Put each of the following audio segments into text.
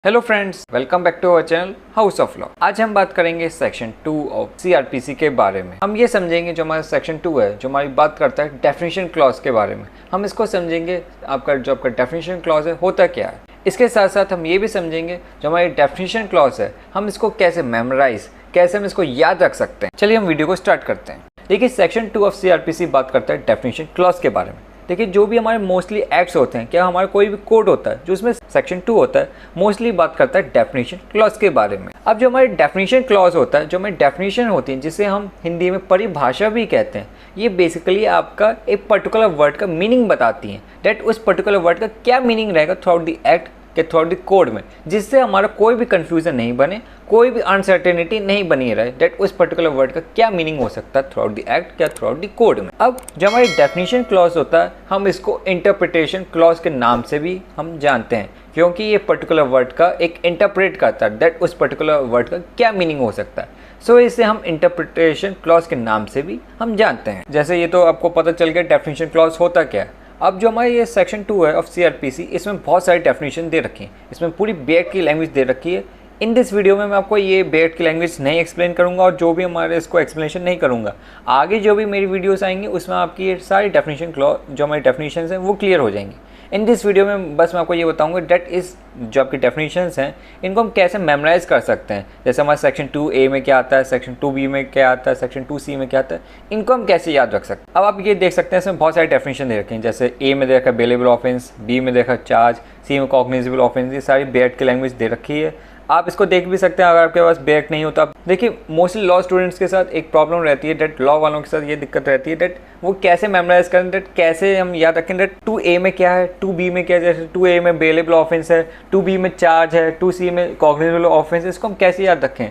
Hello friends, welcome back to our channel house of law. आज हम बात करेंगे सेक्शन 2 ऑफ सीआरपीसी के बारे में। हम ये समझेंगे जो हमारा सेक्शन 2 है, जो हमारी बात करता है डेफिनेशन क्लॉज के बारे में। हम इसको समझेंगे आपका जो आपका डेफिनेशन क्लॉज है होता क्या है। इसके साथ साथ हम ये भी समझेंगे जो हमारी डेफिनेशन क्लॉज है हम इसको कैसे मेमोराइज, कैसे हम इसको याद रख सकते हैं। चलिए हम वीडियो को स्टार्ट करते हैं। देखिए सेक्शन 2 ऑफ सीआरपीसी बात करता है डेफिनेशन क्लॉज के बारे में। देखिए जो भी हमारे मोस्टली एक्ट्स होते हैं, क्या हमारा कोई भी कोड होता है जो उसमें सेक्शन 2 होता है, मोस्टली बात करता है डेफिनेशन क्लॉज के बारे में। अब जो हमारे डेफिनेशन क्लॉज होता है, जो हमारी डेफिनेशन होती है जिसे हम हिंदी में परिभाषा भी कहते हैं, ये बेसिकली आपका एक पर्टिकुलर वर्ड का मीनिंग बताती है। डेट उस पर्टिकुलर वर्ड का क्या मीनिंग रहेगा थ्रू द एक्ट के थ्रू द कोड में, जिससे हमारा कोई भी कंफ्यूजन नहीं बने, कोई भी अनसर्टेनिटी नहीं बनी रहे डेट उस पर्टिकुलर वर्ड का क्या मीनिंग हो सकता है थ्रू आउट द एक्ट या थ्रू आउट द कोड में। अब जो हमारी डेफिनेशन क्लॉज होता है हम इसको इंटरप्रिटेशन क्लॉज के नाम से भी हम जानते हैं, क्योंकि ये पर्टिकुलर वर्ड का एक इंटरप्रेट करता है डेट उस पर्टिकुलर वर्ड का क्या मीनिंग हो सकता है। सो इसे हम इंटरप्रिटेशन क्लॉज के नाम से भी हम जानते हैं। जैसे ये तो आपको पता चल गया डेफिनेशन क्लॉज होता क्या है। अब जो हमारे ये सेक्शन 2 है ऑफ सीआरपीसी, इसमें बहुत सारी डेफिनेशन दे रखी हैं, इसमें पूरी बेट की लैंग्वेज दे रखी है। इन दिस वीडियो में मैं आपको ये बेट की लैंग्वेज नहीं एक्सप्लेन करूंगा और जो भी हमारे इसको एक्सप्लेनेशन नहीं करूंगा। आगे जो भी मेरी वीडियोस आएंगी उसमें आपकी ये सारी डेफिनेशन क्लॉज जो हमारी डेफिनेशन हैं वो क्लियर हो जाएंगी। इन दिस वीडियो में बस मैं आपको ये बताऊंगा डेट इस जो आपकी डेफिनेशंस हैं इनको हम कैसे मेमोराइज कर सकते हैं। जैसे हमारा सेक्शन 2A में क्या आता है, सेक्शन 2B में क्या आता है, सेक्शन 2C में क्या आता है, इनको हम कैसे याद रख सकते हैं। अब आप ये देख सकते हैं इसमें बहुत सारी डेफिनेशन दे रखी हैं। जैसे A में दे रखा है बेलेबल ऑफेंस, B में देखा चार्ज, C में कॉग्निजेबल ऑफेंस। ये सारी बेट की लैंग्वेज दे रखी है। आप इसको देख भी सकते हैं अगर आपके पास बेट नहीं होता। देखिए मोस्टली लॉ स्टूडेंट्स के साथ एक प्रॉब्लम रहती है डेट, लॉ वालों के साथ ये दिक्कत रहती है डेट वो कैसे मेमोराइज करें, डेट कैसे हम याद रखें डेट 2A में क्या है, 2B में क्या है। जैसे 2A में बेलेबल ऑफेंस है, 2B में चार्ज है, 2C में कॉग्निजेबल ऑफेंस है। इसको हम कैसे याद रखें,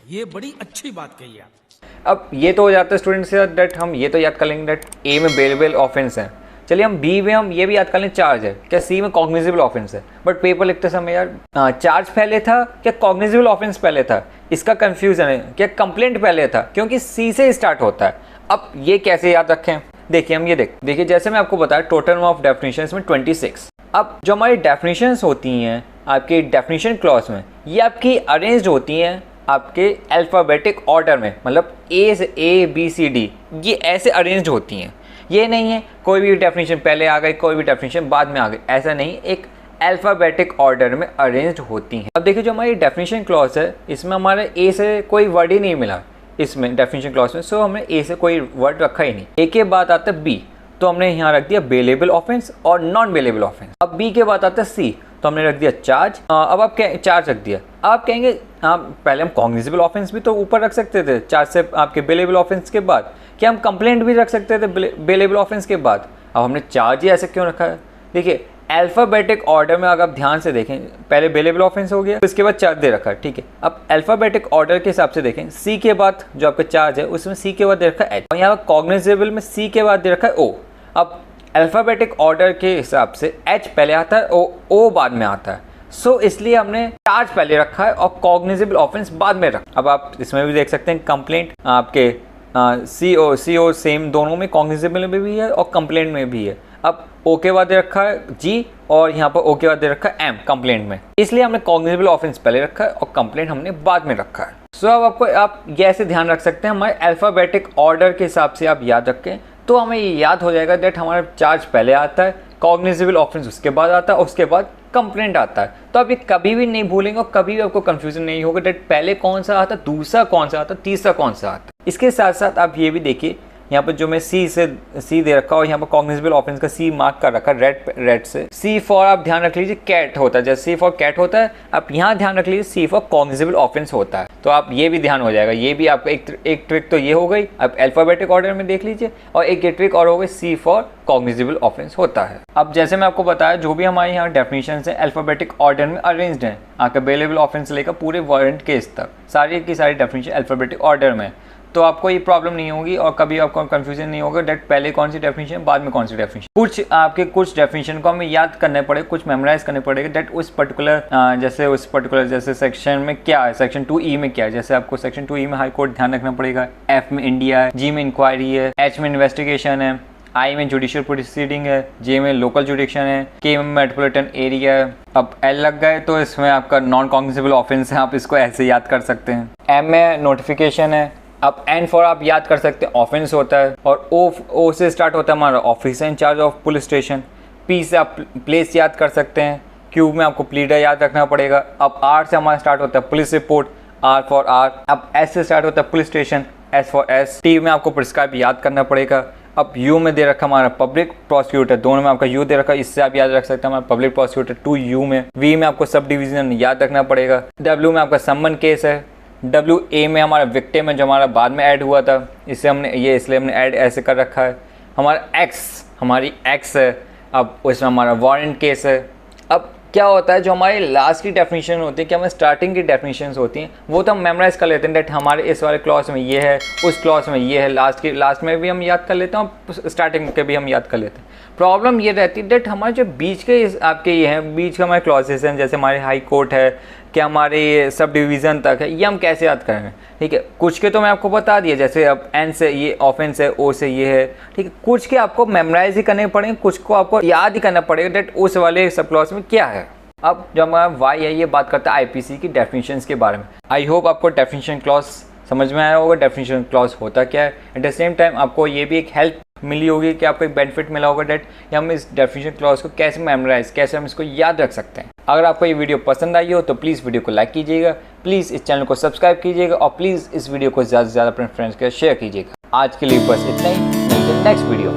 ये बड़ी अच्छी बात कही आप। अब ये तो हो जाता है स्टूडेंट्स के साथ डेट हम ये तो याद कर लेंगे डेट A में बेलेबल ऑफेंस है। चलिए हम B में हम ये भी याद कर लें चार्ज है, क्या C में कॉग्निजेबल ऑफेंस है। बट पेपर लिखते समय यार चार्ज पहले था क्या कॉग्निजेबल ऑफेंस पहले था, इसका कंफ्यूजन है। क्या कंप्लेंट पहले था, क्योंकि C से स्टार्ट होता है। अब ये कैसे याद रखें, देखिए हम ये देखिए जैसे मैं आपको बताया टोटल नंबर ऑफ डेफिनेशंस में 26। अब जो हमारी डेफिनेशंस होती हैं आपके डेफिनेशन क्लॉज में, ये आपकी अरेंज्ड होती हैं आपके अल्फ़ाबेटिक ऑर्डर में, मतलब A से A B C D ये ऐसे अरेंज्ड होती हैं। ये नहीं है कोई भी डेफिनेशन पहले आ गई, कोई भी डेफिनेशन बाद में आ गई, ऐसा नहीं, एक अल्फ़ाबेटिक ऑर्डर में अरेंज्ड होती हैं। अब देखिए जो हमारी डेफिनेशन क्लॉज है इसमें हमारे A से कोई वर्ड ही नहीं मिला इसमें डेफिनेशन क्लॉज में। सो हमने A से कोई वर्ड रखा ही नहीं। A के बाद आता है B, तो हमने यहाँ रख दिया बेलेबल ऑफेंस और नॉन बेलेबल ऑफेंस। अब B के बाद आता है C, तो हमने रख दिया चार्ज। अब आप क्या चार्ज रख दिया। आप कहेंगे आप पहले हम कॉग्निजेबल ऑफेंस भी तो ऊपर रख सकते थे चार्ज से आपके बेलेबल ऑफेंस के बाद, क्या हम कंप्लेंट भी रख सकते थे बेलेबल ऑफेंस के बाद। अब हमने चार्ज ही ऐसे क्यों रखा है। देखिए अल्फ़ाबेटिक ऑर्डर में अगर आप ध्यान से देखें पहले बेलेबल ऑफेंस हो गया, उसके बाद चार्ज दे रखा है, ठीक है। अब अल्फ़ाबेटिक ऑर्डर के हिसाब से देखें C के बाद जो आपका चार्ज है उसमें C के बाद दे रखा है H, और यहाँ पर कॉग्निजेबल में C के बाद दे रखा है O। अब अल्फ़ाबेटिक ऑर्डर के हिसाब से H पहले आता है और O बाद में आता है। सो इसलिए हमने चार्ज पहले रखा है और कॉग्निजेबल ऑफेंस बाद में रखा। अब आप इसमें भी देख सकते हैं कंप्लेंट आपके CO सेम दोनों में, कॉग्निजेबल में भी है और कंप्लेंट में भी है। अब O के बाद दे रखा है G और यहाँ पर O के बाद दे रखा है M कंप्लेंट में, इसलिए हमने कॉग्निजेबल ऑफेंस पहले रखा है और कंप्लेंट हमने बाद में रखा है। सो अब आपको आप ये ऐसे ध्यान रख सकते हैं हमारे अल्फ़ाबेटिक ऑर्डर के हिसाब से आप याद रखें तो हमें ये याद हो जाएगा दैट हमारा चार्ज पहले आता है, कॉग्निजेबल ऑफेंस उसके बाद आता है, उसके बाद कंप्लेंट आता है। तो आप ये कभी भी नहीं भूलेंगे और कभी भी आपको कंफ्यूजन नहीं होगा दैट पहले कौन सा आता, दूसरा कौन सा आता, तीसरा कौन सा आता। इसके साथ साथ आप ये भी देखिए यहाँ पर जो मैं C दे रखा और यहाँ पर कॉग्निजेबल ऑफेंस का C मार्क कर रखा रेड से। C फॉर आप ध्यान रख लीजिए कैट होता है, जैसे C फॉर कैट होता है आप यहाँ ध्यान रख लीजिए C फॉर कॉग्निजेबल ऑफेंस होता है। तो आप ये भी ध्यान हो जाएगा। ये भी आपका एक ट्रिक तो ये हो गई, आप अल्फ़ाबेटिक ऑर्डर में देख लीजिए, और एक ये ट्रिक और हो गई C फॉर कॉग्निजेबल ऑफेंस होता है। अब जैसे मैं आपको बताया जो भी हमारे यहाँ डेफिनेशन है अल्फ़ाबेटिक ऑर्डर में अरेंज्ड है, आपका बेलेबल ऑफेंस लेकर पूरे वारंट केस तक सारी की सारी डेफिनेशन अल्फ़ाबेटिक ऑर्डर में, तो आपको ये प्रॉब्लम नहीं होगी और कभी आपको कंफ्यूजन नहीं होगा डेट पहले कौन सी डेफिनेशन बाद में कौन सी डेफिनेशन। कुछ डेफिनेशन को हमें याद करने पड़े, कुछ मेमोराइज करने पड़ेगा डेट उस पर्टिकुलर जैसे सेक्शन में क्या है, सेक्शन 2E में क्या है। जैसे आपको सेक्शन 2E में हाई कोर्ट ध्यान रखना पड़ेगा, F में इंडिया है, G में इंक्वायरी है, H में इन्वेस्टिगेशन है, आई में जुडिशियल प्रोसीडिंग है, जे में लोकल जुडिक्शन है, के में मेट्रोपॉलिटन एरिया है। अब एल लग गए तो इसमें आपका नॉन कॉग्निजेबल ऑफेंस है, आप इसको ऐसे याद कर सकते हैं। एम में नोटिफिकेशन है। अब एन फॉर आप याद कर सकते हैं ऑफेंस होता है, और ओ से स्टार्ट होता है हमारा officer in charge of police station. P से आप प्लेस याद कर सकते हैं। क्यू में आपको प्लीडर याद रखना पड़ेगा। अब आर से हमारा स्टार्ट होता है police report, R for R. अब एस से स्टार्ट होता है police station, S for S. T में आपको प्रिस्क्राइब याद करना पड़ेगा। अब यू में दे रखा हमारा पब्लिक प्रोसिक्यूटर, दोनों में आपका यू दे रखा, इससे आप याद रख सकते हैं हमारा पब्लिक प्रोसिक्यूटर 2 यू में। वी में आपको सब डिवीजन याद रखना पड़ेगा। डब्ल्यू में आपका सम्मन केस है। डब्ल्यू ए में हमारा विक्टिम है जो हमारा बाद में ऐड हुआ था, इससे हमने ये इसलिए हमने ऐड ऐसे कर रखा है। हमारा एक्स हमारी एक्स है। अब उसमें हमारा वारंट केस है। अब क्या होता है जो हमारी लास्ट की डेफिनेशन होती है, क्या हमें स्टार्टिंग की डेफिनेशन होती हैं वो तो हम मेमोराइज कर लेते हैं, डेट हमारे इस वाले क्लॉज में ये है, उस क्लॉज में ये है, लास्ट में भी हम याद कर लेते हैं और स्टार्टिंग के भी हम याद कर लेते हैं। प्रॉब्लम ये रहती है डेट हमारे जो बीच के आपके ये हैं, बीच के हमारे क्लॉजेस हैं, जैसे हमारे हाई कोर्ट है, क्या हमारे सब डिवीज़न तक है, ये हम कैसे याद करेंगे। ठीक है, कुछ के तो मैं आपको बता दिया, जैसे अब एन से ये ऑफेंस है, ओ से ये है। ठीक है, कुछ के आपको मेमोराइज ही करने पड़ेंगे, कुछ को आपको याद ही करना पड़ेगा डेट उस वाले सब क्लॉज में क्या है। अब जब हमारा वाई है ये बात करता है आईपीसी की डेफिनेशंस के बारे में। आई होप आपको डेफिनेशन क्लॉज समझ में आया होगा, डेफिनेशन क्लॉज होता क्या है। एट द सेम टाइम आपको ये भी एक हेल्प मिली होगी कि आपको एक बेनिफिट मिला होगा डेट हम इस डेफिनेशन क्लॉज को कैसे मेमोराइज, कैसे हम इसको याद रख सकते हैं। अगर आपको ये वीडियो पसंद आई हो तो प्लीज़ वीडियो को लाइक कीजिएगा, प्लीज़ इस चैनल को सब्सक्राइब कीजिएगा और प्लीज़ इस वीडियो को ज़्यादा से ज़्यादा अपने फ्रेंड्स के साथ शेयर कीजिएगा। आज के लिए बस इतना ही, मिलते हैं नेक्स्ट वीडियो।